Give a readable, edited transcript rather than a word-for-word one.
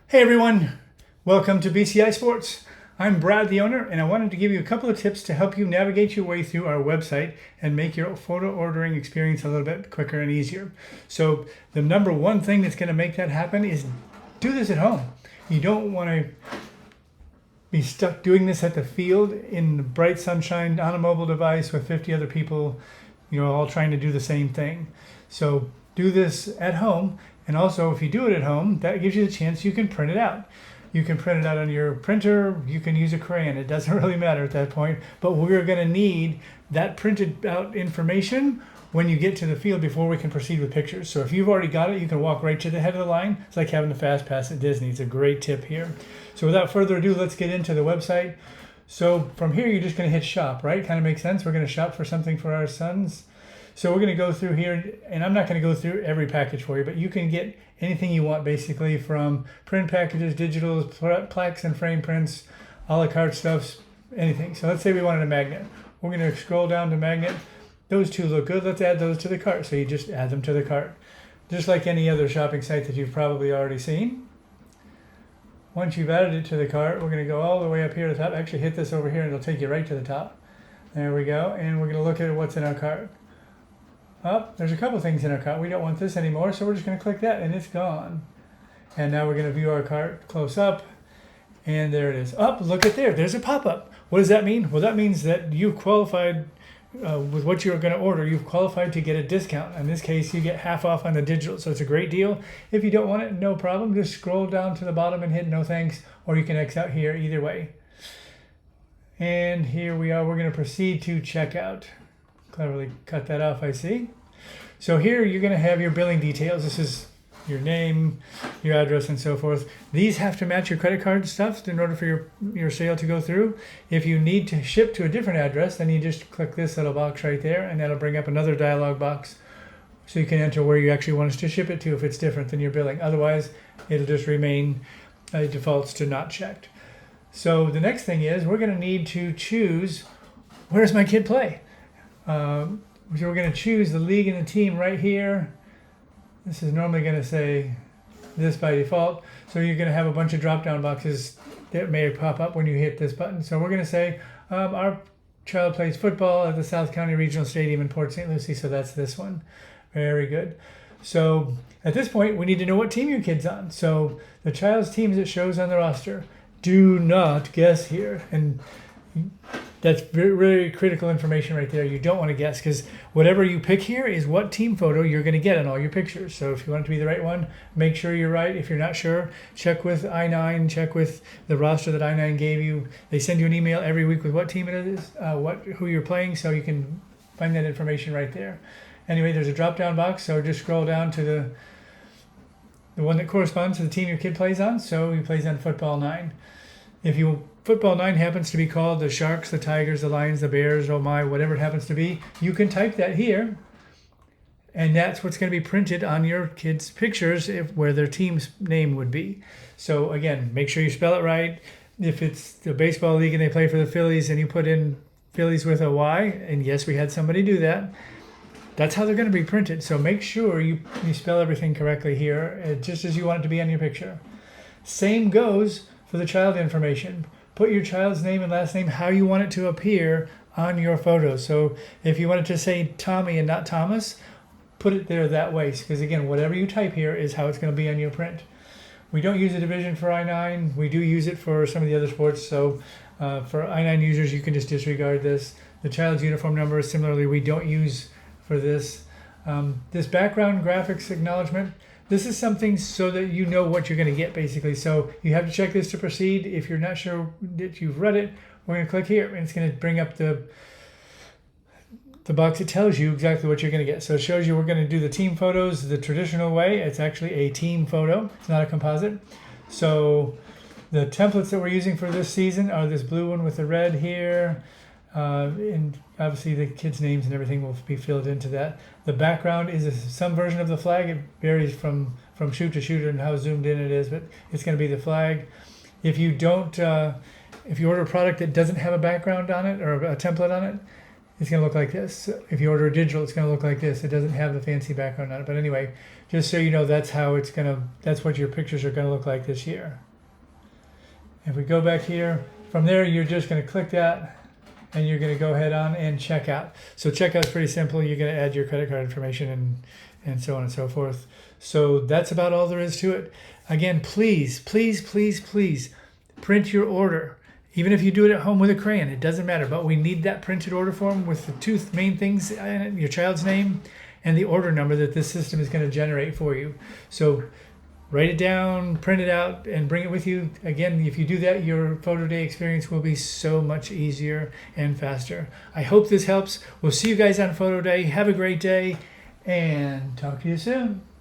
Hey everyone, welcome to BCI Sports. I'm Brad, the owner, and I wanted to give you a couple of tips to help you navigate your way through our website and make your photo ordering experience a little bit quicker and easier. So the number one thing that's going to make that happen is do this at home. You don't want to be stuck doing this at the field in the bright sunshine on a mobile device with 50 other people, all trying to do the same thing. So do this at home. And also, if you do it at home, that gives you the chance you can print it out. You can print it out on your printer. You can use a crayon. It doesn't really matter at that point. But we're going to need that printed out information when you get to the field before we can proceed with pictures. So if you've already got it, you can walk right to the head of the line. It's like having the fast pass at Disney. It's a great tip here. So without further ado, let's get into the website. So from here, you're just going to hit shop, right? Kind of makes sense. We're going to shop for something for our sons. So we're going to go through here, and I'm not going to go through every package for you, but you can get anything you want basically, from print packages, digitals, plaques and frame prints, a la carte stuffs, anything. So let's say we wanted a magnet. We're going to scroll down to magnet. Those two look good. Let's add those to the cart. So you just add them to the cart, just like any other shopping site that you've probably already seen. Once you've added it to the cart, we're going to go all the way up here to the top. Actually, hit this over here, and it'll take you right to the top. There we go. And we're going to look at what's in our cart. Oh, there's a couple things in our cart. We don't want this anymore, so we're just going to click that, and it's gone. And now we're going to view our cart close up, and there it is. Oh, look at there. There's a pop-up. What does that mean? Well, that means that you've qualified with what you're going to order. You've qualified to get a discount. In this case, you get half off on the digital, so it's a great deal. If you don't want it, no problem. Just scroll down to the bottom and hit no thanks, or you can X out here either way. And here we are. We're going to proceed to checkout. Cleverly cut that off, I see. So here you're going to have your billing details. This is your name, your address, and so forth. These have to match your credit card stuff in order for your sale to go through. If you need to ship to a different address, then you just click this little box right there, and that'll bring up another dialog box so you can enter where you actually want us to ship it to if it's different than your billing. Otherwise, it'll just remain defaults to not checked. So the next thing is we're going to need to choose, where does my kid play? So we're going to choose the league and the team right here. This is normally going to say this by default. So you're going to have a bunch of drop-down boxes that may pop up when you hit this button. So we're going to say our child plays football at the South County Regional Stadium in Port St. Lucie. So that's this one. Very good. So at this point, we need to know what team your kid's on. So the child's teams it shows on the roster. Do not guess here. And that's very, very critical information right there. You don't want to guess, because whatever you pick here is what team photo you're going to get in all your pictures. So if you want it to be the right one, make sure you're right. If you're not sure, check with I-9, check with the roster that I-9 gave you. They send you an email every week with what team it is, who you're playing, so you can find that information right there. Anyway, there's a drop-down box, so just scroll down to the one that corresponds to the team your kid plays on. So he plays on Football 9. If Football 9 happens to be called the Sharks, the Tigers, the Lions, the Bears, oh my, whatever it happens to be, you can type that here, and that's what's going to be printed on your kids' pictures where their team's name would be. So again, make sure you spell it right. If it's the baseball league and they play for the Phillies and you put in Phillies with a Y, and yes, we had somebody do that, that's how they're going to be printed. So make sure you spell everything correctly here, just as you want it to be on your picture. Same goes for the child information. Put your child's name and last name how you want it to appear on your photo. So if you want it to say Tommy and not Thomas, put it there that way. Because again, whatever you type here is how it's going to be on your print. We don't use a division for I-9. We do use it for some of the other sports. So for I-9 users, you can just disregard this. The child's uniform number, similarly, we don't use for this. This background graphics acknowledgement, this is something so that you know what you're going to get, basically. So you have to check this to proceed. If you're not sure that you've read it, we're going to click here, and it's going to bring up the box that tells you exactly what you're going to get. So it shows you we're going to do the team photos the traditional way. It's actually a team photo. It's not a composite. So the templates that we're using for this season are this blue one with the red here. And obviously the kids' names and everything will be filled into that. The background is some version of the flag. It varies from shoot to shoot and how zoomed in it is, but it's going to be the flag. If you don't, if you order a product that doesn't have a background on it or a template on it, it's going to look like this. If you order a digital, it's going to look like this. It doesn't have the fancy background on it. But anyway, just so you know, that's what your pictures are going to look like this year. If we go back here, from there, you're just going to click that and you're going to go ahead on and check out. So checkout's pretty simple. You're going to add your credit card information and so on and so forth. So that's about all there is to it. Again, please, please, please, please print your order. Even if you do it at home with a crayon, it doesn't matter. But we need that printed order form with the two main things in it, your child's name and the order number that this system is going to generate for you. So write it down, print it out, and bring it with you. Again, if you do that, your photo day experience will be so much easier and faster. I hope this helps. We'll see you guys on photo day. Have a great day, and talk to you soon.